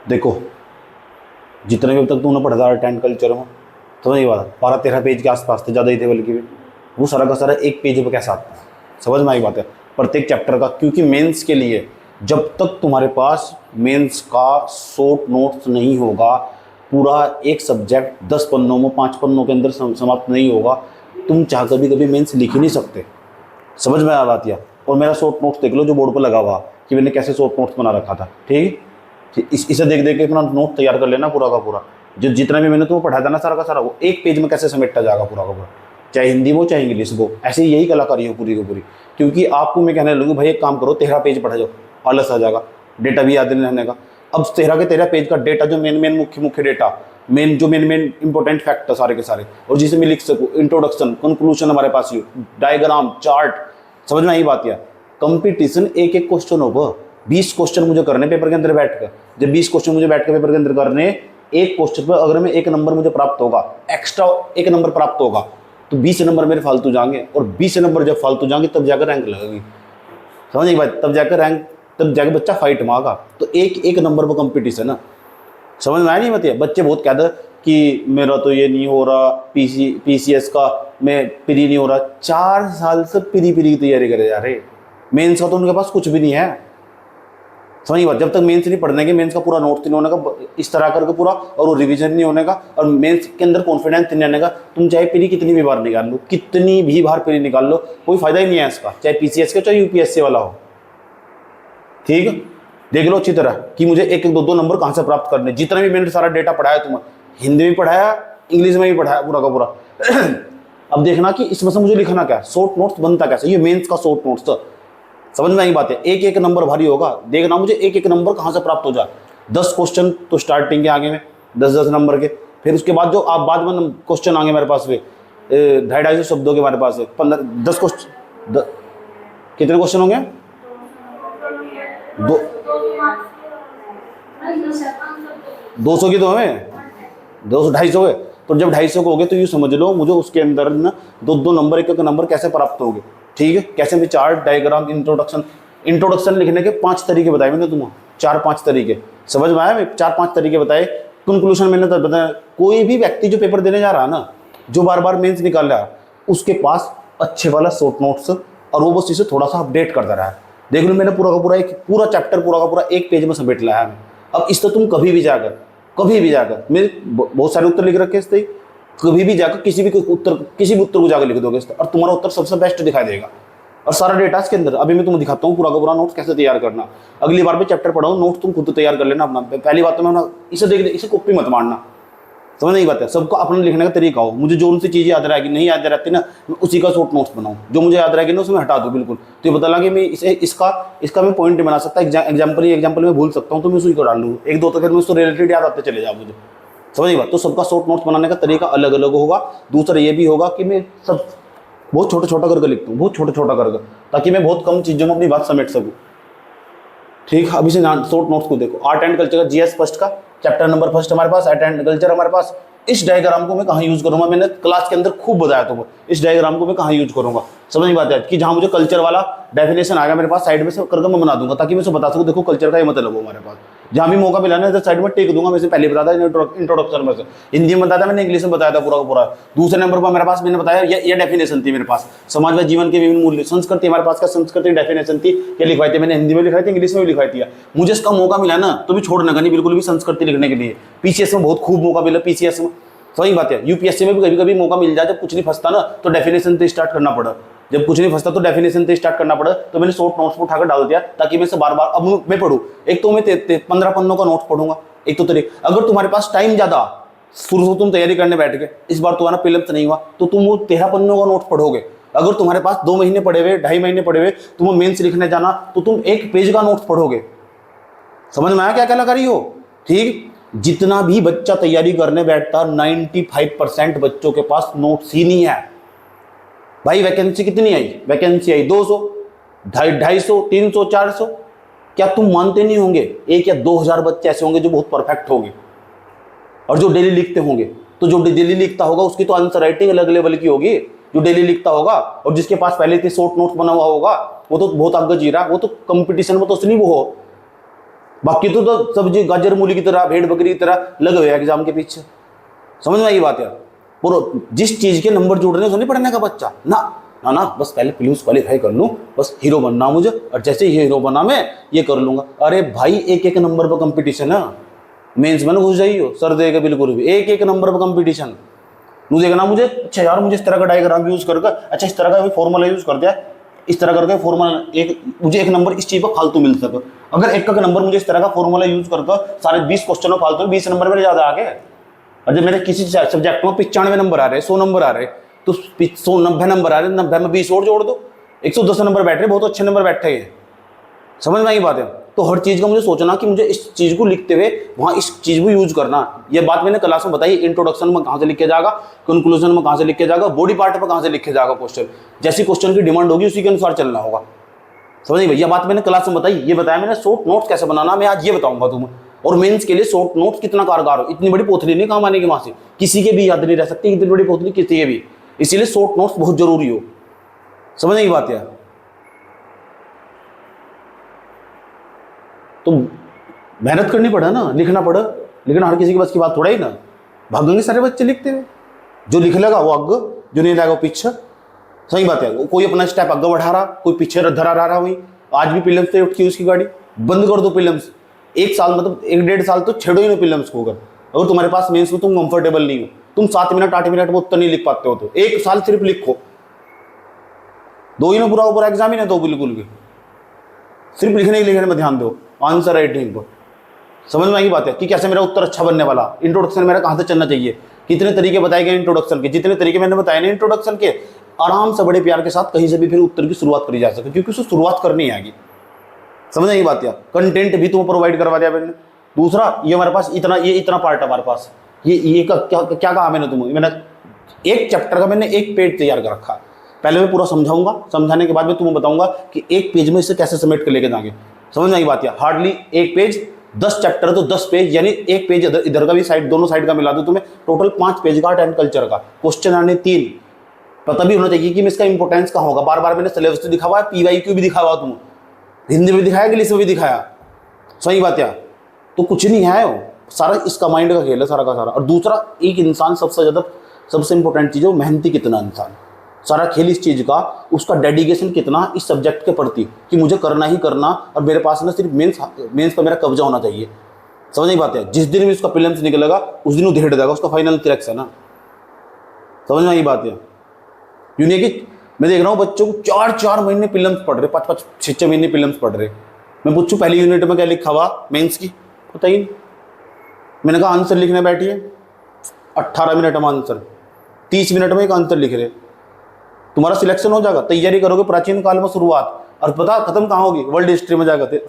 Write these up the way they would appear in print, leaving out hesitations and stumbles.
देखो, जितने भी अब तक तूने पढ़ा था आर्ट एंड कल्चर में, तो नहीं बात 12-13 पेज के आसपास थे, ज़्यादा ही थे बल्कि भी। वो सारा का सारा एक पेज पे कैसा आता है, समझ में आई बात है, प्रत्येक चैप्टर का। क्योंकि मेंस के लिए जब तक तुम्हारे पास मेंस का शॉर्ट नोट्स नहीं होगा, पूरा एक सब्जेक्ट 10 पन्नों में 5 पन्नों के अंदर समाप्त नहीं होगा, तुम चाह कभी कभी मेंस लिख ही नहीं सकते। समझ में आ बात या? और मेरा शॉर्ट नोट्स देख लो जो बोर्ड पर लगा हुआ कि मैंने कैसे शॉर्ट नोट्स बना रखा था, ठीक है। इसे देख देख के अपना नोट तैयार कर लेना पूरा का पूरा। जो जितना भी मैंने तुम्हें पढ़ाया था ना सारा का सारा, वो एक पेज में कैसे समेटा जाएगा पूरा का पूरा, चाहे हिंदी हो चाहे इंग्लिश हो। ऐसे यही कलाकारी हो पूरी की पूरी। क्योंकि आपको मैं कहने लगूँ भाई एक काम करो, 13 पेज पढ़ा जाओ, आलस आ जाएगा, डेटा भी याद नहीं रहने का। अब 13 के 13 पेज का डेटा, जो मेन मुख्य डेटा, मेन इंपॉर्टेंट फैक्ट है सारे के सारे, और जिसे मैं लिख सकूँ, इंट्रोडक्शन, कंक्लूजन हमारे पास ही, डायग्राम, चार्ट, समझ में आई बात या? कंपटीशन एक एक क्वेश्चन होगा, 20 क्वेश्चन मुझे करने पेपर के अंदर बैठ कर। जब 20 क्वेश्चन मुझे बैठ कर पेपर के अंदर करने, एक क्वेश्चन पर अगर मैं 1 नंबर मुझे प्राप्त होगा, एक्स्ट्रा 1 नंबर प्राप्त होगा, तो 20 नंबर मेरे फालतू जाएंगे। और 20 नंबर जब फालतू जाएंगे तब जाकर रैंक लगेगी, समझ नहीं बात? तब जाकर बच्चा फाइट मांगा। तो एक नंबर पर कंपटीशन है, समझ में आया नहीं? मतलब बच्चे बहुत कहते हैं कि मेरा तो ये नहीं हो रहा, पीसीएस का मैं प्री नहीं हो रहा। 4 साल से प्री की तैयारी करे जा रहे, मेंस का तो उनके पास कुछ भी नहीं है, समझ बात? जब तक मेंस नहीं पढ़ने के, मेंस का पूरा नोट नहीं होने का, इस तरह करके पूरा, और वो रिवीजन नहीं होने का, और मेंस के अंदर कॉन्फिडेंस नहीं आने का, तुम चाहे प्री कितनी भी बार निकाल लो, कितनी भी बार प्री निकाल लो, कोई फायदा ही नहीं है इसका, चाहे पीसीएस का चाहे यूपीएससी वाला हो। ठीक है, देख लो अच्छी तरह कि मुझे 1-2 नंबर कहाँ से प्राप्त करने। जितना भी मैंने सारा डेटा पढ़ाया, तुम्हें हिंदी में पढ़ाया, इंग्लिश में भी पढ़ाया पूरा का पूरा। अब देखना कि इसमें से मुझे लिखना क्या है, शॉर्ट नोट्स बनता कैसे, ये मेंस का शॉर्ट नोट्स। तो समझ में आई बात है? एक नंबर भारी होगा, देखना मुझे एक नंबर कहाँ से प्राप्त हो जाए। 10 क्वेश्चन तो स्टार्टिंग के आगे में 10-10 नंबर के, फिर उसके बाद जो आप बाद में क्वेश्चन आगे मेरे पास में 250 शब्दों के हमारे पास है, 10 क्वेश्चन, कितने क्वेश्चन होंगे? 200 की तो हमें 200-250 हुए। तो जब 250 को हो गए तो यूँ समझ लो मुझे उसके अंदर ना 2 नंबर, एक नंबर कैसे प्राप्त होंगे। ठीक है, कैसे भी चार्ट, डायग्राम, इंट्रोडक्शन लिखने के 5 तरीके बताए मैंने तुम्हें, 4-5 तरीके, समझ में आया? मैं 4-5 तरीके बताए। कंक्लूजन मैंने तो बताया। कोई भी व्यक्ति जो पेपर देने जा रहा है ना, जो बार बार मेंस निकाल रहा है, उसके पास अच्छे वाला शॉर्ट नोट्स, और वो बस इसे थोड़ा सा अपडेट करता रहा है। देख लो मैंने पूरा का पूरा एक पूरा चैप्टर पूरा का पूरा एक पेज में समेट लाया है। अब इस तो तुम कभी भी जाकर मेरे बहुत सारे उत्तर लिख रखे इससे, कभी भी जाकर किसी भी उत्तर को जाकर लिख दोगे और तुम्हारा उत्तर सबसे बेस्ट दिखाई देगा। और सारा डेटा इसके अंदर। अभी मैं तुम्हें दिखाता हूँ पूरा का पूरा नोट्स कैसे तैयार करना। अगली बार भी चैप्टर पढ़ाऊँ, नोट्स तुम खुद तैयार कर लेना अपना। पहली बात तो मैं इसे देख इसे कॉपी मत मारना, समझ नहीं बात है? सबको अपना लिखने का तरीका हो। मुझे जो उनसे चीज़ें याद रहेगी, नहीं याद रहती ना, मैं उसी का शॉर्ट नोट्स बनाऊँ। जो मुझे याद रहेगी ना उसमें हटा दूँ बिल्कुल। तो ये बता लगा कि मैं इसका मैं पॉइंट नहीं बना सकता, एग्जाम्पल में भूल सकता हूँ, तो मैं उसी को डाल लूँ 1-2, तो फिर मैं उसको रिलेटेड याद आते चले जाओ मुझे, समझ नहीं बात? तो सबका शॉर्ट नोट्स बनाने का तरीका अलग अलग होगा। दूसरा ये भी होगा कि मैं सब बहुत छोटा छोटा करके लिखता हूँ, बहुत छोटा छोटा करके, ताकि मैं बहुत कम चीज़ों में अपनी बात समेट सकूँ। ठीक है, अभी से शॉर्ट नोट्स को देखो। आर्ट एंड कल्चर का जीएस फर्स्ट का चैप्टर नंबर फर्स्ट हमारे पास, आर्ट एंड कल्चर हमारे पास। इस डायग्राम को मैं कहाँ यूज करूंगा, मैंने क्लास के अंदर खूब बताया तुमको। इस डायग्राम को मैं कहाँ यूज करूंगा, समझ नहीं बात है? कि जहाँ मुझे कल्चर वाला डेफिनेशन आएगा मेरे पास, साइड में से करके मैं बना दूंगा, ताकि मैं उसे बता सकूँ देखो कल्चर का ये मतलब हो हमारे पास। जहाँ भी मौका मिला ना इधर साइड में टेक दूंगा। वैसे पहले बताया इंट्रोडक्शन में से हिंदी में बताया था मैंने, इंग्लिश में बताया था पूरा का पूरा। दूसरे नंबर पर मेरे पास मैंने बताया ये डेफिनेशन थी मेरे पास, समाज व जीवन के विभिन्न मूल्य। संस्कृति हमारे पास का संस्कृति डेफिनेशन थी, ये लिखवाई थी मैंने, हिंदी में लिखाई थी, इंग्लिश में भी लिखवाई थी। मुझे इसका मौका मिला ना तो भी छोड़ने का नहीं बिल्कुल भी संस्कृति लिखने के लिए। पीसीएस में बहुत खूब मौका मिला, पीसीएस में सही बात है। यूपीएससी में भी कभी कभी मौका मिल जाए, जब कुछ नहीं फंसता ना तो डेफिनेशन से स्टार्ट करना पड़ा। जब कुछ नहीं फंसता तो डेफिनेशन से स्टार्ट करना पड़ा। तो मैंने शॉर्ट नोट्स उठाकर डाल दिया ताकि मैं से बार बार अब मैं पढ़ूँ। एक तो मैं 15 पन्नों का नोट्स पढ़ूंगा, एक तो तरीके। अगर तुम्हारे पास टाइम ज्यादा, शुरू से तुम तैयारी करने बैठ गए, इस बार तुम्हारा प्रीलिम्स नहीं हुआ, तो तुम वो 13 पन्नों का नोट्स पढ़ोगे। अगर तुम्हारे पास 2 महीने पड़े हुए, 2.5 महीने पड़े हुए, तुम्हें मेंस लिखने जाना, तो तुम 1 पेज का नोट्स पढ़ोगे। समझ में आया क्या कलाकारी हो? ठीक, जितना भी बच्चा तैयारी करने बैठता 95% बच्चों के पास नोट्स ही नहीं है। भाई वैकेंसी कितनी आई? वैकेंसी आई 200, 250, 300, 400। क्या तुम मानते नहीं होंगे 1 या 2,000 बच्चे ऐसे होंगे जो बहुत परफेक्ट होंगे और जो डेली लिखते होंगे? तो जो डेली लिखता होगा उसकी तो आंसर राइटिंग अलग लेवल की होगी, जो डेली लिखता होगा। और जिसके पास पहले से शॉर्ट नोट्स बना हुआ होगा वो तो बहुत आगे जी रहा है, वो तो कंपटीशन में तो उसने वो बाकी तो सब्जी गाजर मूली की तरह, भेड़ बकरी की तरह लगे हुए एग्जाम के पीछे। समझ में आई बात यार? पूरा जिस चीज के नंबर जुड़ रहे हैं उसको नहीं पढ़ने का बच्चा ना ना ना, बस पहले प्रीलिम्स क्वालिफाई कर लूं, बस हीरो बनना मुझे, और जैसे ही हीरो बना मैं ये कर लूंगा। अरे भाई एक एक नंबर पर कंपटीशन है, मेंस में घुस जाइयो सर देगा बिल्कुल भी, एक एक नंबर पर कंपटीशन। तू देखना मुझे, अच्छा यार मुझे इस तरह का डायग्राम यूज करके, अच्छा इस तरह का फॉर्मूला यूज कर दिया, इस तरह करके फॉर्मूला एक मुझे एक नंबर इस चीज पर फालतू मिल सके। अगर एक का नंबर मुझे इस तरह का फॉर्मूला यूज करके सारे 20 क्वेश्चन में फालतू 20 नंबर मेरे ज्यादा आ गए। और जब मेरे किसी सब्जेक्ट में 95 नंबर आ रहे, 100 नंबर आ रहे, तो 190 नंबर आ रहे, 90 में 20 और जोड़ दो, 110 नंबर बैठ रहे, बहुत अच्छे नंबर बैठे हैं। समझ में आई बात है? तो हर चीज का मुझे सोचना कि मुझे इस चीज को लिखते हुए वहां इस चीज को यूज करना। ये बात मैंने क्लास में बताई, इंट्रोडक्शन में कहां से लिखे जाएगा, कंक्लूजन में कहां से लिखे जाएगा, बॉडी पार्ट पर कहां से लिखे जाएगा क्वेश्चन, जैसी क्वेश्चन की डिमांड होगी उसी के अनुसार चलना होगा। समझ नहीं भैया? बात मैंने क्लास में बताई, ये बताया मैंने शॉर्ट नोट्स कैसे बनाना, मैं आज ये बताऊंगा तुम्हें। और मेंस के लिए शॉर्ट नोट्स कितना कारगर हो, इतनी बड़ी पोथली नहीं काम आने की वहां से, किसी के भी याद नहीं रह सकती इतनी बड़ी पोथली किसी के भी, इसीलिए शॉर्ट नोट्स बहुत जरूरी हो। समझ नहीं बात यार? तो मेहनत करनी पड़ा ना, लिखना पड़ा, लेकिन हर किसी के बस की बात थोड़ा ही ना, भागेंगे सारे बच्चे लिखते हुए, जो लिख लेगा वो आगे, जो नहीं लेगा वो पीछे। सही बात है, कोई अपना स्टेप आगे बढ़ा रहा, कोई पीछे धरा रहा। वही आज भी प्रीलिम्स से उठती है उसकी गाड़ी, बंद कर दो प्रीलिम्स, एक साल मतलब 1-1.5 साल तो छेड़ो ही नहीं प्रीलिम्स को। अगर तुम्हारे पास मेंस में तुम कंफर्टेबल नहीं हो, तुम 7 मिनट 8 मिनट में उत्तर नहीं लिख पाते हो, तो 1 साल सिर्फ लिखो, दो ही ना पूरा एग्जाम ही ना दो, बिल्कुल भी सिर्फ लिखने में ध्यान दो, आंसर राइटिंग को। समझ में आई बात है कि कैसे मेरा उत्तर अच्छा बनने वाला, इंट्रोडक्शन मेरा कहां से चलना चाहिए, कितने तरीके बताए गए इंट्रोडक्शन के, जितने तरीके मैंने बताए ना इंट्रोडक्शन के, आराम से बड़े प्यार के साथ कहीं से भी फिर उत्तर की शुरुआत करी जा सके, क्योंकि उसको शुरुआत करनी आएगी। समझ आई बात यार? कंटेंट भी तुम्हें प्रोवाइड करवा दिया मैंने। दूसरा, ये हमारे पास इतना पार्ट है हमारे पास, ये क्या कहा मैंने तुम्हें, मैंने एक चैप्टर का मैंने एक पेज तैयार कर रखा। पहले मैं पूरा समझाऊंगा, समझाने के बाद मैं तुम्हें बताऊंगा कि एक पेज में इसे कैसे समेट कर लेके जाएंगे। समझ में आई बात यार? हार्डली एक पेज 10 चैप्टर तो 10 पेज, यानी एक पेज इधर का भी साइड, दोनों साइड का मिला दो तुम्हें, टोटल 5 पेज का आर्ट एंड कल्चर का। क्वेश्चन आने 3, पता भी होना चाहिए कि इसका इंपोर्टेंस कहाँ होगा। बार बार मैंने सिलेबस तो दिखा हुआ है, PYQ भी दिखा हुआ, तुम हिंदी में दिखाया, इंग्लिश में भी दिखाया। सही बात यार? तो कुछ नहीं है वो, सारा इसका माइंड का खेल है सारा का सारा। और दूसरा, एक इंसान सबसे इंपॉर्टेंट चीज है, वो मेहनती कितना इंसान, सारा खेल इस चीज का, उसका डेडिकेशन कितना इस सब्जेक्ट के प्रति कि मुझे करना ही करना, और मेरे पास ना सिर्फ मेंस पर मेरा कब्जा होना चाहिए। समझ नहीं बात है? जिस दिन भी उसका प्रीलिम्स निकलेगा उस दिन वो धेड़ देगा, उसका फाइनल सिलेक्शन है ना। समझ में आई बात है? यूँ नहीं कि मैं देख रहा हूँ बच्चों को 4-4 महीने प्रीलिम्स पढ़ रहे, 5-5 6-6 महीने प्रीलिम्स पढ़ रहे। मैं पूछूं पहली यूनिट में क्या लिखा हुआ मेंस की, पता ही नहीं। मैंने कहा आंसर लिखने बैठिए, 18 मिनट में आंसर, 30 मिनट में एक आंसर लिख रहे, तुम्हारा सिलेक्शन हो जाएगा। तैयारी करोगे प्राचीन काल में शुरुआत, और पता खत्म कहाँ होगी, वर्ल्ड हिस्ट्री में जाकर,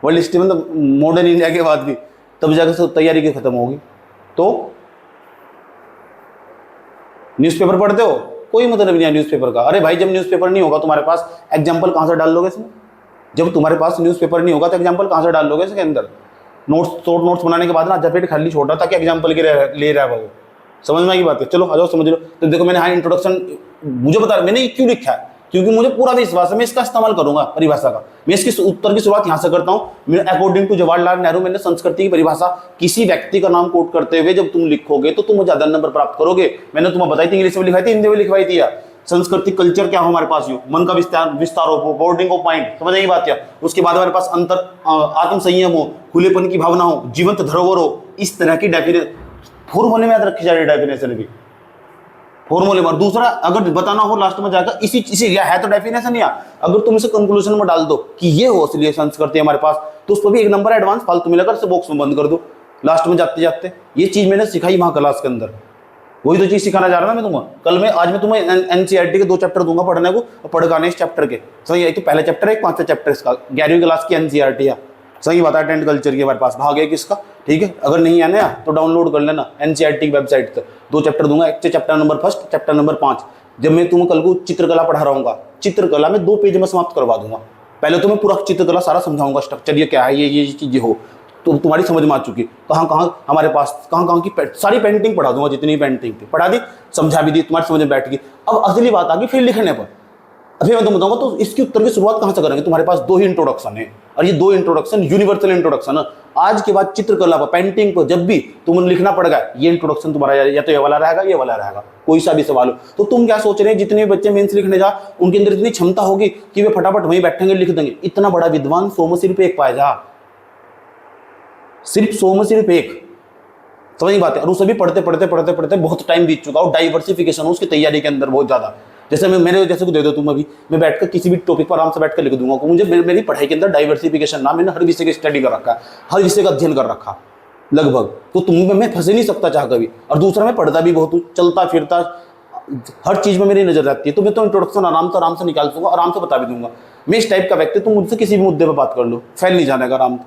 वर्ल्ड हिस्ट्री में तो मॉडर्न इंडिया के बाद भी, तब जाकर तैयारी की खत्म होगी। तो न्यूज़पेपर पढ़ते हो, कोई मतलब नहीं है न्यूज़पेपर का। अरे भाई जब न्यूज़पेपर नहीं होगा तुम्हारे पास, एग्जाम्पल कहाँ से डाल लोगे इसमें? जब तुम्हारे पास न्यूज़पेपर नहीं होगा तो एग्जाम्पल कहाँ से डाल लोगे इसके अंदर? शॉर्ट नोट्स बनाने के बाद ना जब पेट खाली छोड़ रहा था कि एग्जाम्पल के ले रहा है वो। समझ में आई बात है? चलो आ जाओ समझ लो। तो देखो मैंने हाँ इंट्रोडक्शन मुझे बता, मैंने क्यों लिखा है, क्योंकि मुझे पूरा विश्वास है मैं इसका इस्तेमाल करूंगा परिभाषा का। मैं इसकी उत्तर की शुरुआत यहाँ से करता हूँ। मैं अकॉर्डिंग टू जवाहरलाल नेहरू मैंने संस्कृति की परिभाषा, किसी व्यक्ति का नाम कोट करते हुए जब तुम लिखोगे तो तुम ज्यादा नंबर प्राप्त करोगे। मैंने तुम्हें बताई थी, इंग्लिश में लिखाई थी, हिंदी में लिखवाई थी। संस्कृति कल्चर क्या हो हमारे पास, यू मन का विस्तार हो, बोर्डिंग ऑफ माइंड। समझ आई बात क्या? उसके बाद हमारे पास अंतर आत्म संयम हो, खुलेपन की भावना हो, जीवंत धरोहर हो, इस तरह की डेफिनेशन फॉर्मूले में याद रखी जा रही है, डेफिनेशन भी फॉर्मूले में। दूसरा अगर बताना हो लास्ट में जाकर इसी या है तो डेफिनेशन, या अगर तुम इसे कंक्लूजन में डाल दो कि ये हो असली संस्कृति हमारे पास, तो उस पर भी एक नंबर एडवांस फालतू मिलाकर से बॉक्स में बंद कर दो लास्ट में जाते जाते। ये चीज मैंने सिखाई वहां क्लास के अंदर, वही तो चीज सिखाना चाह रहा था मैं तुम्हें। कल में आज मैं तुम्हें NCERT के 2 चैप्टर दूंगा पढ़ने को, और पढ़ इस चैप्टर के। सही है, तो पहला चैप्टर है, 5वां चैप्टर इसका, 11वीं क्लास की NCERT है। सही बात है, टेंथ कल्चर की हमारे पास भाग है किसका, ठीक है। अगर नहीं है ना तो डाउनलोड कर लेना NCERT की वेबसाइट से। 2 चैप्टर दूंगा, एक चैप्टर नंबर 1, चैप्टर नंबर 5। जब मैं तुम्हें कल को चित्रकला पढ़ा रहा हूँ, चित्रकला में 2 पेज में समाप्त करवा दूंगा। पहले तुम्हें पूरा चित्रकला सारा समझाऊंगा, स्ट्रक्चर ये क्या है, ये चीजें हो तो तुम्हारी समझ में आ चुकी। कहाँ हमारे पास कहाँ की सारी पेंटिंग पढ़ा दूंगा, जितनी पेंटिंग थी पढ़ा दी, समझा भी दी, तुम्हारी समझ में बैठ गई। अब असली बात आ गई फिर लिखने पर। अभी मैं तुम बताऊंगा तो इसकी उत्तर की शुरुआत कहाँ से करेंगे। तुम्हारे पास 2 ही इंट्रोडक्शन है, और ये 2 इंट्रोडक्शन यूनिवर्सल इंट्रोडक्शन है। आज के बाद चित्रकला पर, पेंटिंग पर जब भी तुम लिखना पड़ेगा, ये इंट्रोडक्शन तुम्हारा या तो ये वाला रहेगा, ये वाला रहेगा, कोई सा भी सवाल हो। तो तुम क्या सोच रहे हैं, जितने बच्चे मेंस लिखने जा उनके अंदर इतनी क्षमता होगी कि वे फटाफट वहीं बैठेंगे लिख देंगे। इतना बड़ा विद्वान 100 में सिर्फ एक पाया जा, सिर्फ 100 में सिर्फ एक। समझ बात है। और उसे भी पढ़ते पढ़ते पढ़ते पढ़ते बहुत टाइम बीत चुका और डाइवर्सिफिकेशन हो उसकी तैयारी के अंदर बहुत ज्यादा। जैसे मेरे जैसे को दे दो तुम, अभी मैं बैठकर किसी भी टॉपिक पर आराम से बैठकर लिख दूंगा। मुझे मेरी पढ़ाई के अंदर डाइवर्सिफिकेशन ना, मैंने हर विषय की स्टडी कर रखा है, हर विषय का अध्ययन कर रखा लगभग। तो तुम मैं फंस नहीं सकता चाह कभी। और दूसरा मैं पढ़ता भी बहुत हूँ, चलता फिरता हर चीज में मेरी नजर रहती है। तो मैं तो इंट्रोडक्शन आराम से निकाल दूंगा, आराम से बता भी दूंगा। मैं इस टाइप का व्यक्ति, तुम मुझसे किसी भी मुद्दे पर बात कर लो, फैल नहीं जाने का आराम।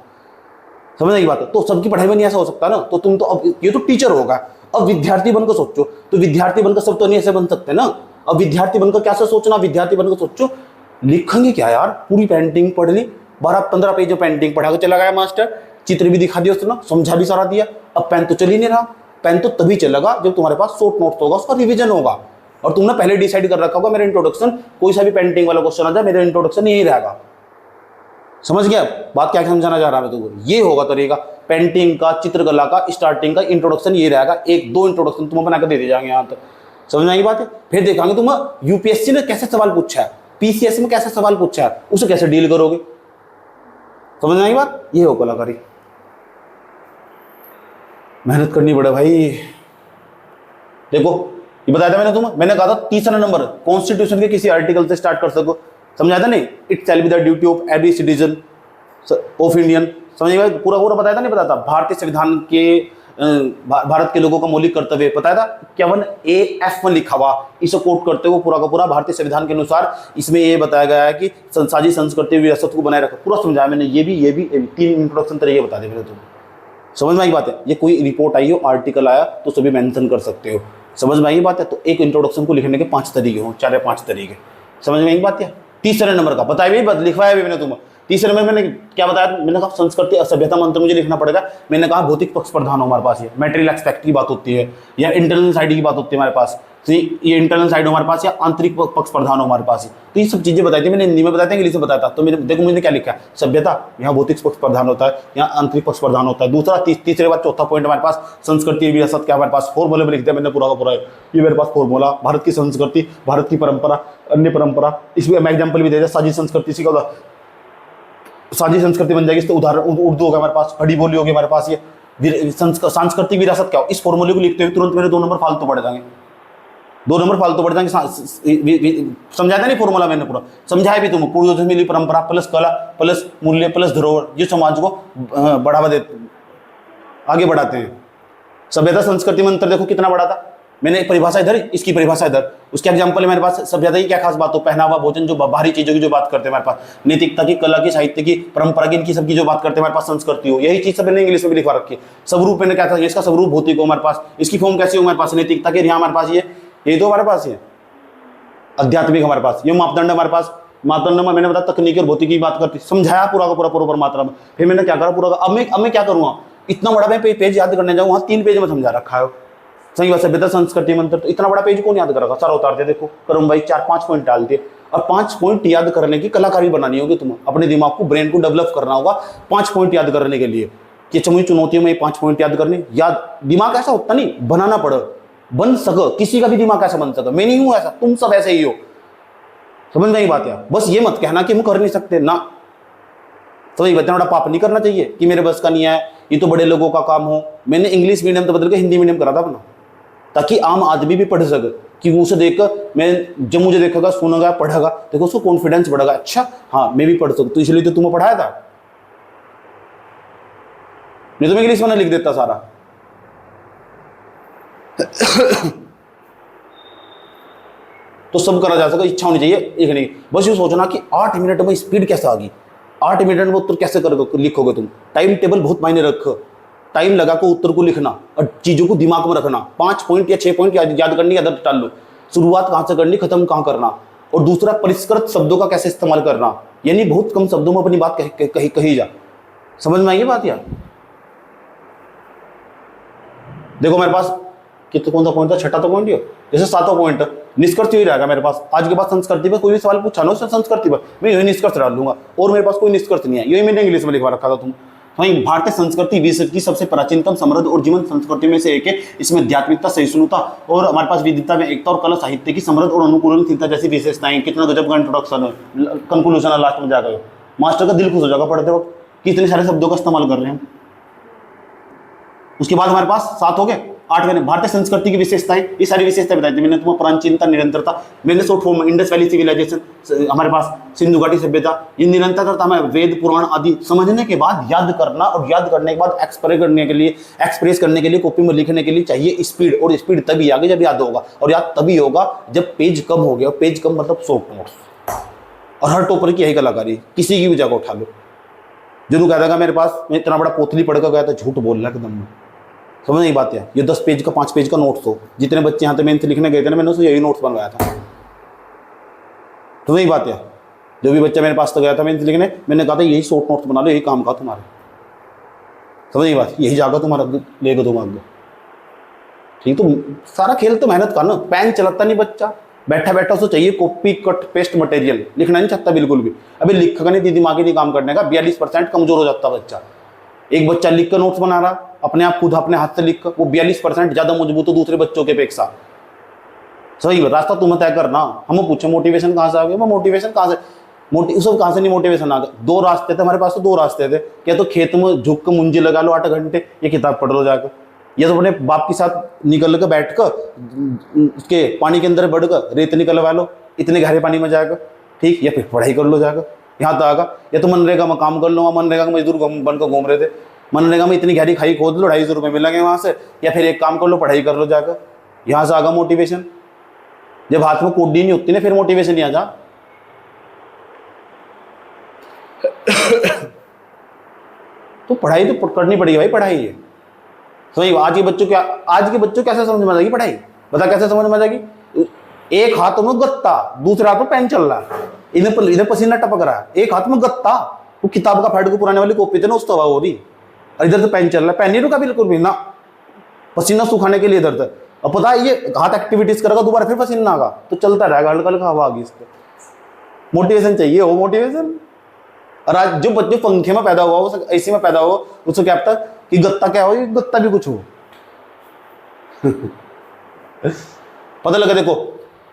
समझने की बात है। तो सबकी पढ़ाई में नहीं ऐसा हो सकता ना। तो तुम तो अब ये तो टीचर होगा, अब विद्यार्थी बनकर सोचो। तो विद्यार्थी बनकर सब तो नहीं ऐसे बन सकते ना। अब विद्यार्थी बनकर कैसे सोचना, विद्यार्थी बनकर सोचो लिखेंगे क्या यार, पूरी पेंटिंग पढ़ ली, 12-15 पेज पेंटिंग पढ़ा के चला गया मास्टर, चित्र भी दिखा दिया उसने, समझा भी सारा दिया। अब पेन तो चल ही नहीं रहा। पेन तो तभी चलेगा जब तुम्हारे पास शॉर्ट नोट्स होगा, उसका रिवीजन होगा। और तुमने पहले डिसाइड कर रखा होगा मेरा इंट्रोडक्शन, कोई सा भी पेंटिंग वाला क्वेश्चन आ जाए मेरा इंट्रोडक्शन यही रहेगा। समझ गया बात क्या समझाना चाह रहा मैं तुमको। ये होगा तरीका पेंटिंग का, चित्रकला का, स्टार्टिंग का इंट्रोडक्शन ये रहेगा। 1-2 इंट्रोडक्शन तुम बना कर दे जाएंगे यहाँ तक। समझ में आई बात है। फिर देखेंगे तुम यूपीएससी ने कैसे सवाल पूछा है, पीसीएस में कैसे सवाल पूछा है, उसे कैसे डील करोगे। समझ में आई बात। ये हो कलाकारी, मेहनत करनी पड़े भाई। देखो ये बताया था मैंने तुम्हें, मैंने कहा था तीसरा नंबर कॉन्स्टिट्यूशन के किसी आर्टिकल से स्टार्ट कर सको। समझाया था नहीं, it shall be the duty of every citizen of Indian. समझिएगा पूरा पूरा बताया था नहीं बताया था। भारतीय संविधान के भारत के लोगों का मौलिक कर्तव्य बताया था। 51A(F) में लिखा हुआ, इसे कोट करते हुए पूरा का पूरा भारतीय संविधान के अनुसार इसमें ये बताया गया है कि साझी संस्कृति विरासत को बनाए रखो। पूरा समझाया मैंने, ये भी 3 इंट्रोडक्शन तरीके बता दिए मैंने तुम्हें। समझ में आई बात है। ये कोई रिपोर्ट आई हो, आर्टिकल आया तो सभी मेंशन कर सकते हो। समझ में आई बात है। तो एक इंट्रोडक्शन को लिखने के 5 तरीके हो, 4 या 5 तरीके। समझ में आई बात है। तीसरे नंबर का बताया भी, लिखवाया भी मैंने तुम्हें। तीसरे नंबर मैंने क्या बताया, मैंने कहा संस्कृति असभ्यता मंत्र मुझे लिखना पड़ेगा। मैंने कहा भौतिक पक्ष प्रधान हो हमारे पास, ये मटेरियल एस्पेक्ट की बात होती है या इंटरनल साइड की बात होती है हमारे पास। ये इंटरनल साइड हमारे पास या आंतरिक पक्ष प्रधान हो हमारे पास। तो ये सब चीजें बताई थी मैंने, हिंदी में बताया था, इंग्लिश में बताया था। तो मैंने देखो मैंने क्या लिखा है, सभ्यता यहाँ भौतिक पक्ष प्रधान होता है, यहाँ आंतरिक पक्ष प्रधान होता है। दूसरा तीसरे बाद चौथा पॉइंट हमारे पास संस्कृति विरासत क्या हमारे पास फॉर्मूले में लिख दिया मैंने पूरा का पूरा। ये मेरे पास फॉर्मूला, भारत की संस्कृति, भारत की परंपरा, अन्य परंपरा। इसमें मैं एग्जाम्पल भी दे दिया, साझी संस्कृति से क्या, साझी संस्कृति बन जाएगी। इसका उदाहरण उर्दू होगा हमारे पास, खड़ी बोली होगी हमारे पास। ये सांस्कृतिक विरासत क्या हो, इस फॉर्मूले को लिखते हुए तुरंत मेरे 2 नंबर फालतू पड़ जाएंगे, 2 नंबर फालतू पड़ जाएंगे। समझाया था नहीं फॉर्मूला मैंने पूरा, समझाया भी तुम। पूर्वजों मिली परंपरा प्लस कला प्लस मूल्य प्लस धरोहर, जो समाज को बढ़ावा देते, आगे बढ़ाते हैं। सभ्यता संस्कृति मंत्र देखो कितना बड़ा था। मैंने परिभाषा इधर, इसकी परिभाषा इधर, उसके एग्जाम्पल मेरे पास। सभ्यता की क्या खास बात हो, पहनावा, भोजन, जो बाहरी चीजों की जो बात करते हैं हमारे पास, नैतिकता की, कला की, साहित्य की, परंपरा की, इनकी सबकी जो बात करते हैं हमारे पास संस्कृति हो। यही चीज सब मैंने इंग्लिश में भी लिखवा रखी है। स्वरूप मैंने क्या था, इसका स्वरूप भौतिक हो हमारे पास, इसकी फॉर्म कैसी हो हमारे पास, नैतिकता के यहाँ हमारे पास ये तो हमारे पास है। आध्यात्मिक हमारे पास ये मापदंड हमारे पास। मापदंड में मैंने बताया तकनीकी और भौतिकी की बात करती, समझाया पूरा का पूरा मात्रा में। फिर मैंने क्या करा पूरा, अब मैं क्या करूँगा, इतना बड़ा मैं पेज याद करने जाऊँ, वहाँ 3 पेज में समझा रखा है। सही बात, सभ्यता संस्कृति मंत्र, तो इतना बड़ा पेज कौन याद करेगा। सारा उतार दिया, देखो करूँ भाई 4-5 पॉइंट डाल दिए। और 5 पॉइंट याद करने की कलाकारी बनानी होगी तुम्हें, अपने दिमाग को, ब्रेन को डेवलप करना होगा 5 पॉइंट याद करने के लिए। कि चमुई चुनौतियों में 5 पॉइंट याद करने, याद दिमाग ऐसा होता नहीं, बनाना पड़े, बन सको। किसी का भी दिमाग ऐसा बन सके, मैं नहीं हूं ऐसा, तुम सब ऐसे ही हो। समझ में आई बात है। बस ये मत कहना कि हम कर नहीं सकते ना। तो ये इतना बड़ा पाप नहीं करना चाहिए कि मेरे बस का नहीं है, ये तो बड़े लोगों का काम हो। मैंने इंग्लिश मीडियम तो बदल के हिंदी मीडियम करा था अपना, ताकि आम आदमी भी पढ़ सके। कि उसे देखकर मैं, जब मुझे देखेगा, सुनेगा, पढ़ेगा, देखो उसको कॉन्फिडेंस बढ़ेगा। अच्छा हाँ मैं भी पढ़ सकूँ, तो इसलिए तो तुम्हें पढ़ाया था, नहीं तो मैं इंग्लिश में लिख देता सारा। तो सब करा जा सके, इच्छा होनी चाहिए एक नहीं। बस ये सोचना कि 8 मिनट में स्पीड कैसे आ गई, 8 मिनट में उत्तर कैसे लिखोगे तुम। टाइम टेबल बहुत मायने रखो, टाइम लगा कर उत्तर को लिखना और चीजों को दिमाग में रखना। 5 पॉइंट या 6 पॉइंट याद करने की आदत डाल लो। शुरुआत कहाँ से करनी, खत्म कहाँ करना। और दूसरा, परिष्कृत शब्दों का कैसे इस्तेमाल करना, यानी बहुत कम शब्दों में अपनी बात कही जा। समझ में आई बात यार। देखो मेरे पास कितना, कौन सा पॉइंट था, 6ठा तो पॉइंट ही हो, जैसे 7वां पॉइंट निष्कर्ष यही रहेगा मेरे पास। आज के बाद संस्कृति पर कोई भी सवाल पूछा ना उससे संस्कृति पर, मैं यही निष्कर्ष डाल दूंगा, और मेरे पास कोई निष्कर्ष नहीं है। यही मैंने इंग्लिश में लिखवा रखा था तुम। वहीं भारतीय संस्कृति विश्व की सबसे प्राचीनतम, समृद्ध और जीवंत संस्कृति में से एक है। इसमें आध्यात्मिकता, सहिष्णुता और हमारे पास विविधता में एकता और कला, साहित्य की समृद्ध और अनुकूलनशीलता जैसी विशेषताएं। कितना गजब का इंट्रोडक्शन है, कंक्लूजन लास्ट में जाकर मास्टर का दिल खुश हो जाएगा पढ़ते वक्त कि इतने सारे शब्दों का इस्तेमाल कर रहे हैं। उसके बाद हमारे पास 7 हो गए। 8वें भारतीय संस्कृति की विशेषताएं, ये सारी विशेषताएं बताई थी मैंने तुम्हें। प्राचीनता, निरंतरता, मैंने शॉर्ट फॉर्म में इंडस वैली सिविलाइजेशन, हमारे पास सिंधु घाटी सभ्यता, ये निरंतरता हमें वेद पुराण आदि समझने के बाद याद करना, और याद करने के बाद एक्सप्रेस करने के लिए कॉपी में लिखने के लिए चाहिए स्पीड, और स्पीड तभी आगे जब याद होगा, और याद तभी होगा जब पेज कम हो गया। पेज कम मतलब शॉर्ट नोट्स। और हर टॉपर की यही कलाकारी, किसी की भी जगह उठा लो। जो कहता था मेरे पास मैं इतना बड़ा पोथली पढ़कर गया था, झूठ बोल रहा है एकदम। समझ नहीं बात है। ये 10 पेज का 5 पेज का नोट्स हो, जितने बच्चे यहाँ पे मेहनत लिखने गए थे ना, मैंने उससे यही नोट्स बनवाया था। तो वही बात है, जो भी बच्चा मेरे पास तो गया था मेहनत लिखने, मैंने कहा था यही शॉर्ट नोट्स बना लो, यही काम का तुम्हारा। समझ नहीं बात, यही जाकर तुम्हारा लेगा तुम आगे। ठीक, तो सारा खेल तो मेहनत करना। पेन चलाता नहीं बच्चा, बैठा बैठा उसको चाहिए कॉपी कट पेस्ट मटेरियल, लिखना नहीं चाहता बिल्कुल भी। अभी लिखा नहीं, दिमाग ही नहीं काम करने का, 42% कमजोर हो जाता बच्चा। एक बच्चा लिख कर नोट्स बना रहा अपने आप, खुद अपने हाथ से लिख कर, वो 42% ज्यादा मजबूत हो दूसरे बच्चों के अपेक्षा। सही रास्ता तुम्हें तय करना। हम पूछे मोटिवेशन कहाँ से आ गया, मैं मोटिवेशन कहाँ से, सब कहाँ से नहीं मोटिवेशन आ गया। 2 रास्ते थे हमारे पास, तो 2 रास्ते थे। क्या तो खेत में झुक कर मुंजी लगा लो 8 घंटे, ये किताब पढ़ लो जाकर, या तो अपने बाप के साथ निकल कर बैठ कर उसके पानी के अंदर बढ़ कर रेत निकलवा लो इतने गहरे पानी में जाकर, ठीक, या फिर पढ़ाई कर लो जाकर यहाँ तक आगा। या तो मनरेगा में काम कर लो, मनरेगा में मजदूर बनकर घूम रहे थे, मनरेगा में इतनी गहरी खाई खोद लो, 250 रुपये मिलेंगे वहाँ से, या फिर एक काम कर लो, पढ़ाई कर लो जाकर। यहाँ से आगा मोटिवेशन। जब हाथ में कोडी नहीं होती ना, फिर मोटिवेशन नहीं आ जा। तो पढ़ाई तो करनी पड़ेगी भाई, पढ़ाई है। सही, आज के बच्चों कैसे समझ में आ जाएगी पढ़ाई, बता कैसे समझ में आ जाएगी। एक हाथ में गत्ता, दूसरे हाथ में पेन चल रहा है, इधर पसीना टपक रहा है, एक हाथ में गत्ता, वो किताब का फाड़ को पुराने वाली कॉपी थे ना, उस तो हो रही, और इधर तो पेन चल रहा है, पेन नहीं रुका बिल्कुल भी ना, पसीना सुखाने के लिए इधर तक। अब पता है ये हाथ एक्टिविटीज करेगा, दोबारा फिर पसीना आगा, तो चलता रहेगा, हल्का हल्का हवा आगी इसको। मोटिवेशन चाहिए, वो मोटिवेशन। और आज जो बच्चे पंखे में पैदा हुआ हो, एसी में पैदा हो, उसको क्या पता कि गत्ता क्या हो, गत्ता भी कुछ हो। पता लगा, देखो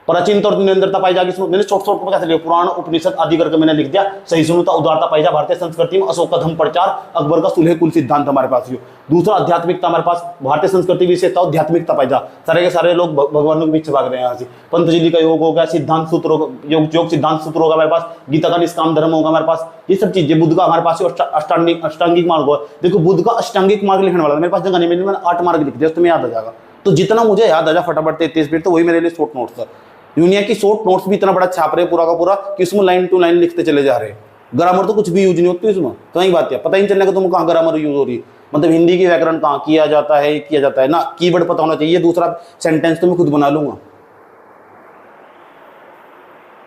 प्राचीन तौर निरंतरता पाई जाएगी। मैंने शॉर्ट में कैसे लिया, पुराण उपनिषद आदि करके मैंने लिख दिया। सहिष्णुता, उदारता पाई जा भारतीय संस्कृति में। अशोक का धम्म प्रचार, अकबर का सुलह कुल सिद्धांत हमारे पास। दूसरा आध्यात्मिकता, हमारे पास भारतीय संस्कृति विशेषता आध्यात्मिकता पाई जा। सारे के सारे लोग भगवानों के पीछे भाग रहे हैं यहाँ से। पंतजलि का योग हो गया, सिद्धांत सूत्र योग सिद्धांत सूत्र होगा हमारे पास, गीता का निष्काम धर्म होगा हमारे पास, ये सब चीजें। बुद्ध का हमारे पास अष्टांगिक मार्ग होगा। देखो बुद्ध का अष्टांगिक मार्ग लिखने वाला मेरे पास जगह नहीं, मैंने 8 मार्ग लिख दिया, तुम्हें याद आ जाएगा। तो जितना मुझे याद आ जा फटाफट 33 मिनट, तो वही मेरे लिए शॉर्ट नोट्स था। दुनिया की शॉर्ट नोट्स भी इतना बड़ा छाप रहे पूरा का पूरा कि उसमें लाइन टू लाइन लिखते चले जा रहे हैं। ग्रामर तो कुछ भी यूज नहीं होती इसमें, तो वही बात है, पता ही नहीं चलने का तुम कहाँ ग्रामर यूज हो रही है। मतलब हिंदी की व्याकरण कहाँ किया जाता है ना, कीवर्ड पता होना चाहिए। दूसरा सेंटेंस तो मैं खुद बना लूंगा।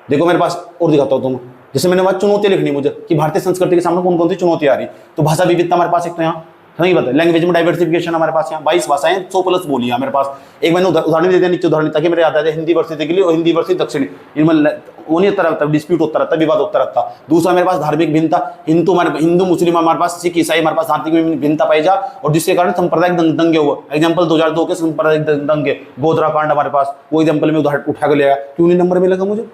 देखो मेरे पास और दिखाता हूँ तुम्हें, जैसे मैंने बात चुनौतियां लिखनी मुझे कि भारतीय संस्कृति के सामने कौन कौन सी चुनौतियां आ रही। तो भाषा विविधता हमारे पास एक तो यहाँ नहीं बता, लैंग्वेज में डाइवर्सिफिकेशन हमारे पास यहाँ 22 भाषाएं 100+ बोली है मेरे पास। एक मैंने उदाहरण दे दिया नीचे, उदाहरण ताकि मेरे याद आ जाए। हिंदी वर्षित के लिए और हिंदी वर्षित दक्षिणी, इनमें वो नहीं होता रहता, डिस्प्यूट होता रहता, विवाद होता रहता। दूसरा मेरे पास धार्मिक भिन्नता, हिंदू मुस्लिम हमारे पास, सिख ईसाई हमारे पास धार्मिक भिन्नता पाई जा, और जिसके कारण सांप्रदायिक दंगे हुए। एग्जाम्पल 2002 के सांप्रदायिक दंगे, गोधरा कांड हमारे पास, वो एग्जाम्पल में उदाहरण उठा कर लिया। क्यों नहीं नंबर मिलेगा मुझे,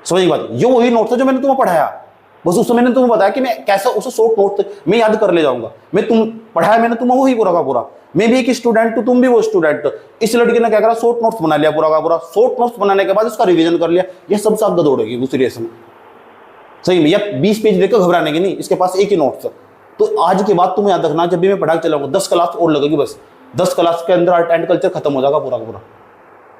समझ बात। ये वही नोट था जो मैंने तुम्हें पढ़ाया, बस उस समय मैंने तुम्हें बताया कि मैं कैसा उसे शॉर्ट नोट मैं याद कर ले जाऊंगा। मैं तुम पढ़ाया मैंने तुम्हें वही पूरा का पूरा। मैं भी एक स्टूडेंट हूं, तुम भी वो स्टूडेंट। इस लड़के ने क्या करा, शॉर्ट नोट्स बना लिया पूरा का पूरा। शॉर्ट नोट्स बनाने के बाद उसका रिवीजन कर लिया। यह सब साथ दौड़ेगी उस रेस में, सही में। या 20 पेज देखकर घबराने की नहीं, इसके पास एक ही नोट्स। तो आज के बाद तुम्हें याद रखना, जब भी मैं पढ़ा के चलाऊंगा 10 क्लास और लगेगी बस। 10 क्लास के अंदर आर्ट एंड कल्चर खत्म हो जाएगा पूरा का पूरा।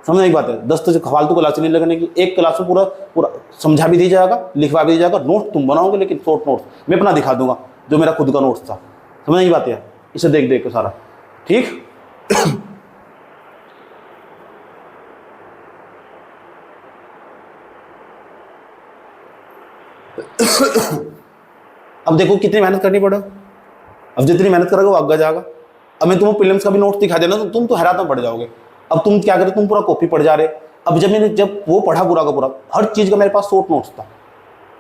समझ एक बात है, 10 तो फालतू क्लास नहीं लगने की। एक क्लास में पूरा पूरा समझा भी दी जाएगा, लिखवा भी दी जाएगा। नोट तुम बनाओगे, लेकिन शॉर्ट नोट्स मैं अपना दिखा दूंगा जो मेरा खुद का नोट्स था। समझ नहीं बात है, इसे देख देख के सारा ठीक। अब देखो कितनी मेहनत करनी पड़े। अब जितनी मेहनत करोगे वो आगे जाएगा। अब मैं तुम्हें प्रीलिम्स का भी नोट्स दिखा देना तो तुम तो हैरान में पड़ जाओगे। अब तुम क्या करे, तुम पूरा कॉपी पढ़ जा रहे। अब जब वो पढ़ा पूरा का पूरा, हर चीज का मेरे पास शॉर्ट नोट्स था,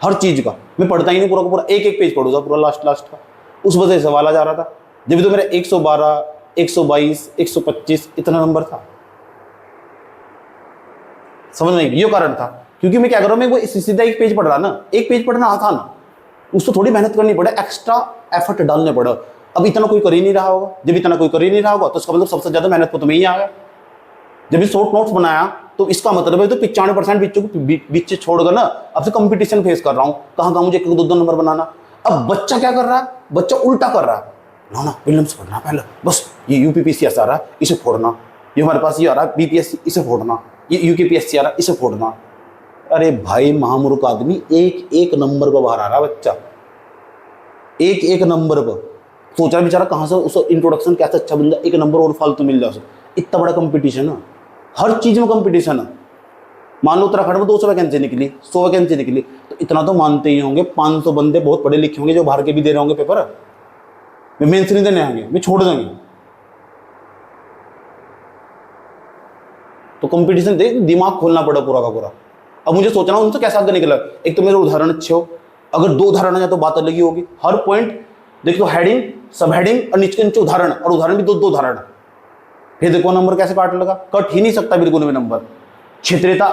हर चीज का। मैं पढ़ता ही नहीं पूरा का पूरा, एक एक पेज पढ़ूंगा पूरा लास्ट का। उस वजह से सवाल आ जा रहा था। जब तो मेरा 112, 122, 125 इतना नंबर था। समझ नहीं, ये कारण था क्योंकि मैं क्या कर रहा हूं, मैं वो सीधा एक पेज पढ़ रहा ना, एक पेज पढ़ना आसान, उसको थोड़ी मेहनत करनी पड़े, एक्स्ट्रा एफर्ट डालने पड़े। अब इतना कोई कर ही नहीं रहा होगा, जब इतना कोई कर ही नहीं रहा होगा तो इसका मतलब सबसे ज्यादा मेहनत तो तुम्हें ही आ गया। जब ये शॉर्ट नोट्स बनाया तो इसका मतलब है तो 95% बच्चों को बीच छोड़कर ना अब से कंपटीशन फेस कर रहा हूँ, कहाँ मुझे 1-2 नंबर बनाना। अब बच्चा क्या कर रहा है, बच्चा उल्टा कर रहा है, ना विलियम्स पढ़ना पहले, बस ये यूपीपीसीएस आ रहा है इसे फोड़ना, ये हमारे पास ये आ रहा है बीपीएससी इसे फोड़ना, ये यूकेपीएससी आ रहा है इसे फोड़ना। अरे भाई महामूर्ख आदमी, एक एक नंबर पर बाहर आ रहा है बच्चा, एक एक नंबर पर। सोच रहा बेचारा कहाँ से उस इंट्रोडक्शन कैसे अच्छा बन जाए, एक नंबर और फालतू मिल जाए उसे। इतना बड़ा कंपटीशन है, हर चीज में कंपटीशन है। मान लो उत्तराखंड में 200 वैकेंसी निकली, 100 वैकेंसी निकली, तो इतना तो मानते ही होंगे 500 बंदे बहुत पढ़े लिखे होंगे जो बाहर के भी दे रहे होंगे पेपर, वे मेंस नहीं देने आएंगे, वे छोड़ देंगे। तो कंपटीशन देख, दिमाग खोलना पड़ा पूरा का पूरा। अब मुझे सोचना उनसे कैसे आगे निकला। एक तो मेरे उदाहरण अच्छे हो, अगर 2 उदाहरण है तो बात अलग ही होगी। हर पॉइंट देख लो, हेडिंग, सब हेडिंग और नीचे उदाहरण, और उदाहरण भी 2 उदाहरण। फिर देखो नंबर कैसे काट लगा, कट ही नहीं सकता बिल्कुल भी नंबर। क्षेत्रीयता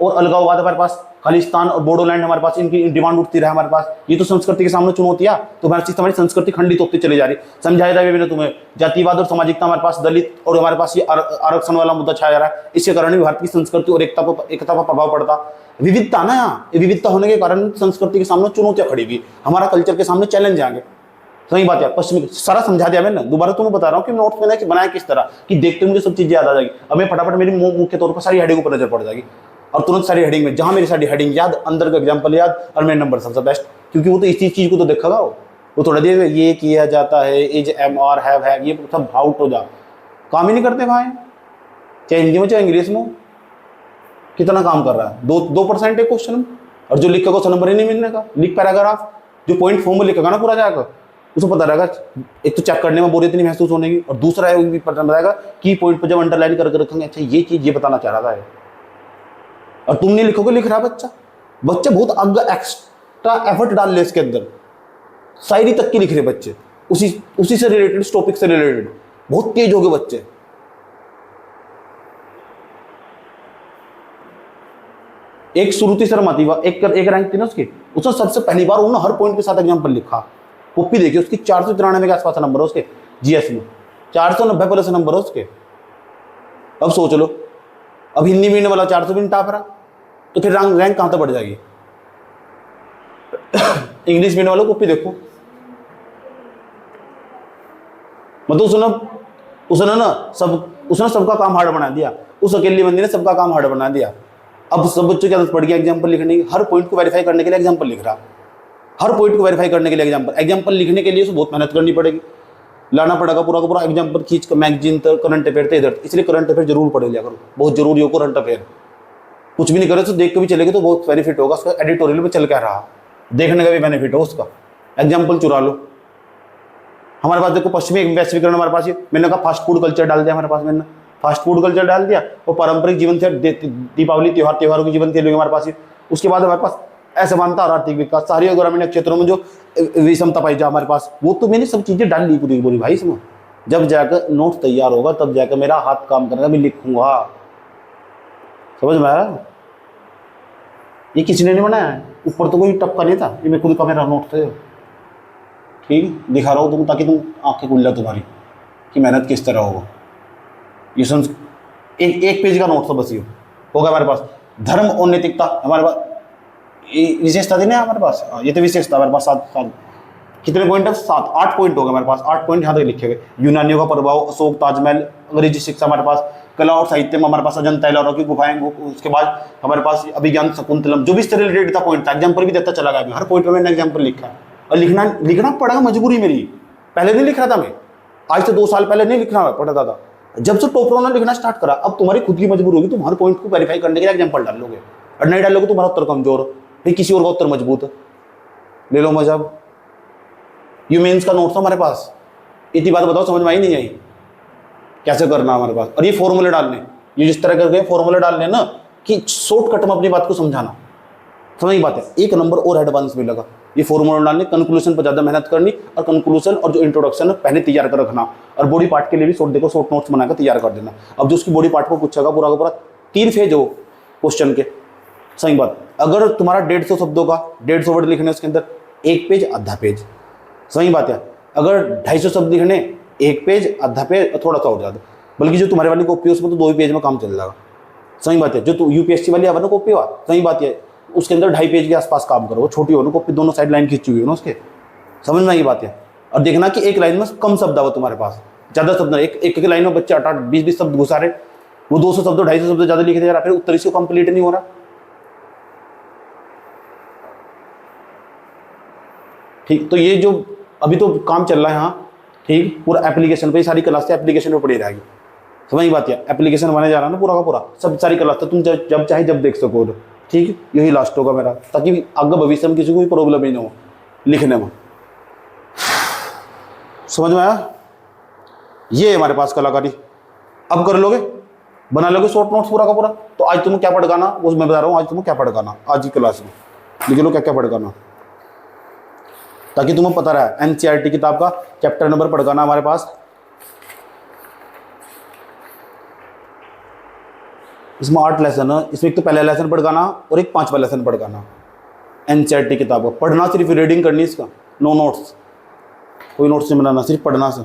और अलगाववाद हमारे पास, खालिस्तान और बोडोलैंड हमारे पास, इनकी डिमांड उठती रहे हमारे पास। ये तो संस्कृति के सामने चुनौतियां, तो हमारी संस्कृति खंडित होती चली जा रही। समझाया था मैंने तुम्हें, जातिवाद और सामाजिकता हमारे पास, दलित और हमारे पास ये आरक्षण वाला मुद्दा छाया जा रहा है। इसके कारण भी भारत की संस्कृति और एकता पर प्रभाव पड़ता। विविधता ना, यहाँ विविधता होने के कारण संस्कृति के सामने चुनौतियां खड़ी हुई, हमारा कल्चर के सामने चैलेंज आएंगे। सही बात है, पश्चिमी सारा समझा दिया मैंने, दोबारा तुम्हें बता रहा हूँ कि नोट्स मैंने बनाया किस तरह कि देखते मुझे सब चीजें याद आ जाएगी। अब मैं फटाफट मेरी मुख्य तौर पर सारी हेडिंग पर नजर पड़ जाएगी, और तुरंत सारी हेडिंग में जहां मेरी सारी हेडिंग याद, अंदर का एग्जांपल याद, और मेरे नंबर सबसे बेस्ट, क्योंकि वो तो इसी चीज को तो देखा वो थोड़ा देर ये किया जाता है, इज, एम, आर, हैव, ये सब आउट हो जा, काम ही नहीं करते भाई, चाहे हिंदी में चाहे इंग्लिश में। कितना काम कर रहा है, 2% है क्वेश्चन में, और जो लिख का क्वेश्चन नंबर ही नहीं मिलने का। लिख पैराग्राफ जो पॉइंट फॉर्म में लिखेगा ना पूरा जाकर, उसको पता रहेगा, एक तो चेक करने में बोरियत नहीं महसूस होने की, और दूसरा है वो भी पता रहेगा की पॉइंट पर जब अंडरलाइन करके रखेंगे, अच्छा ये चीज ये बताना चाह रहा था। और तुम नहीं लिखोगे, लिख रहा बच्चा बहुत आगे एक्स्ट्रा एफर्ट डाल ले इसके अंदर, शायरी तक की लिख रहे बच्चे, उसी से रिलेटेड, उस टॉपिक से रिलेटेड, बहुत तेज हो गए बच्चे। एक श्रुति शर्मा थी, एक रैंक थी ना उसकी, उसने सबसे पहली बार उन्होंने हर पॉइंट के साथ एग्जाम्पल लिखा। कॉपी देखिए उसकी 493 के आसपास नंबर है उसके, जीएस में 490 प्लस नंबर है उसके। अब सोच लो, अब हिंदी मीडियम वाला 400 भी नहीं टाप रहा, तो फिर रैंक कहां तक बढ़ जाएगी। इंग्लिश मीडियम वालों कॉपी देखो, मतलब उसने सबका काम हार्ड बना दिया, उस अकेली बंदी ने सबका काम हार्ड बना दिया। अब सब बच्चों की आदत पड़ गया एग्जाम्पल लिखने की, हर पॉइंट को वेरीफाई करने के लिए एग्जाम्पल लिख रहा, हर पॉइंट को वेरीफाई करने के लिए एग्जाम्पल लिखने के लिए उसको बहुत मेहनत करनी पड़ेगी, लाना पड़ेगा पूरा का पूरा एग्जाम्पल खींच कर, मैगजीन तक, करंट अफेयर थे इधर, इसलिए करंट अफेयर जरूर पढ़ लिया करो, बहुत जरूरी हो करंट अफेयर। कुछ भी नहीं करे तो देख के भी चलेगी तो बहुत बेनिफिट होगा उसका, एडिटोरियल में चल क्या रहा, देखने का भी बेनिफिट हो उसका। एग्जाम्पल चुरा लो, हमारे पास देखो पश्चिमी वैश्वीकरण हमारे पास, मैंने कहा फास्ट फूड कल्चर डाल दिया हमारे पास, मैंने फास्ट फूड कल्चर डाल दिया, और पारंपरिक जीवन से दीपावली त्योहारों की जीवन शैली हमारे पास। उसके बाद हमारे पास असमानता और आर्थिक विकास, शहरी और ग्रामीण क्षेत्रों में जो विषमता पाई जा हमारे पास, वो तो मैंने सब चीजें डाल ली पूरी पूरी भाई इसमें। जब जाकर नोट तैयार होगा तब जाकर मेरा हाथ काम करेगा, मैं लिखूंगा। समझ में आया? ये किसी ने नहीं बनाया है, ऊपर तो कोई टपका नहीं था, ये मैं खुद का मेरा नोट थे। ठीक दिखा रहा हूँ तुम, ताकि तुम आंखें खुल जाए तुम्हारी कि मेहनत किस तरह होगा। ये एक पेज का नोट था बस, ये होगा हमारे पास। धर्म और नैतिकता हमारे पास विशेषता थी ना हमारे पास, ये तो विशेषता हमारे पास। 7 कितने पॉइंट है? 8 पॉइंट हो गए हमारे पास, 8 पॉइंट यहाँ तक लिखे गए। यूनानियों का प्रभाव, अशोक, ताजमहल, अंग्रेजी शिक्षा हमारे पास, कला और साहित्य में हमारे पास अजंता एलोरा की गुफाएं, उसके बाद हमारे पास अभिज्ञान शकुंतलम, जो भी इससे रिलेटेड था पॉइंट था, एग्जाम्पल भी देता चला गया। हर पॉइंट में मैंने एग्जाम्पल लिखा है, और लिखना पड़ेगा, मजबूरी मेरी। पहले नहीं लिख रहा था मैं, आज से 2 साल पहले नहीं लिखना पड़ता था, जब से टॉपरों ने लिखना स्टार्ट करा। अब तुम्हारी खुद की मजबूरी होगी, तुम हर पॉइंट को वेरीफाई करने के लिए एग्जाम्पल डाल लोगे, और नहीं डालोगे तुम्हारा उत्तर कमजोर, फिर किसी और का उत्तर मजबूत है। ले लो मजा। यू मेंस का नोट था हमारे पास, इतनी बात बताओ समझ में आई नहीं आई? कैसे करना हमारे पास, और ये फॉर्मूले डालने, ये जिस तरह करके फॉर्मूले डालने ना कि शॉर्टकट में अपनी बात को समझाना, समझ बात है। एक नंबर और एडवांस में लगा, ये फॉर्मूला डालने, कंक्लूजन पर ज़्यादा मेहनत करनी, और कंक्लूजन और जो इंट्रोडक्शन है पहले तैयार कर रखना, और बॉडी पार्ट के लिए भी शॉर्ट नोट्स बनाकर तैयार कर देना। अब जो उसकी बॉडी पार्ट को पूछेगा पूरा का पूरा 3 फेज हो क्वेश्चन के, सही बात। अगर तुम्हारा 150 शब्दों का 150 वर्ड लिखने उसके अंदर 1 पेज आधा पेज, सही बात है। अगर 250 शब्द लिखने 1 पेज आधा पेज और थोड़ा सा और ज़्यादा, बल्कि जो तुम्हारे वाली कॉपी है उसमें तो 2 ही पेज में काम चल जाएगा, सही बात है। जो तू यूपीएससी वाली आवा ना कॉपी हुआ, सही बात है, उसके अंदर 2.5 पेज के आसपास काम करो, वो छोटी हो ना कॉपी, दोनों साइड लाइन खींची हुई है ना उसके, समझना ये बात है। और देखना कि एक लाइन में कम शब्द आवा तुम्हारे पास, ज़्यादा शब्द ना, एक लाइन में बच्चे 8-8 20-20 शब्द घुसा रहे, वो 200 शब्द 250 शब्द ज़्यादा लिख दे रहा, फिर उत्तर इसको कंप्लीट नहीं हो रहा। ठीक, तो ये जो अभी तो काम चल रहा है यहाँ, ठीक, पूरा एप्लीकेशन पे ही सारी क्लास से एप्लीकेशन पे पड़ी रहेगी, समझ बात है। एप्लीकेशन बनाने जा रहा है ना पूरा का पूरा, सब सारी क्लास तो तुम जब चाहे जब देख सको, ठीक, यही लास्ट होगा मेरा, ताकि आगे भविष्य में किसी को भी प्रॉब्लम ही ना हो लिखने में, समझ में आया। ये है हमारे पास कलाकारी, अब कर लोगे, बना लोगे शॉर्ट नोट्स पूरा का पूरा। तो आज तुम्हें क्या पढ़ाना वो मैं बता रहा हूँ, आज तुम्हें क्या पढ़ाना, आज की क्लास में लिख लो क्या क्या पढ़ाना, ताकि तुम्हें पता रहे। एनसीईआरटी किताब का चैप्टर नंबर पढ़ाना हमारे पास, इसमें 8 लेसन है, इसमें एक तो पहला लेसन पढ़ाना और एक 5वां लेसन पढ़ाना। एनसीईआरटी किताब का पढ़ना, सिर्फ रीडिंग करनी इसका, नो नोट्स, कोई नोट्स नहीं बनाना, सिर्फ पढ़ना से।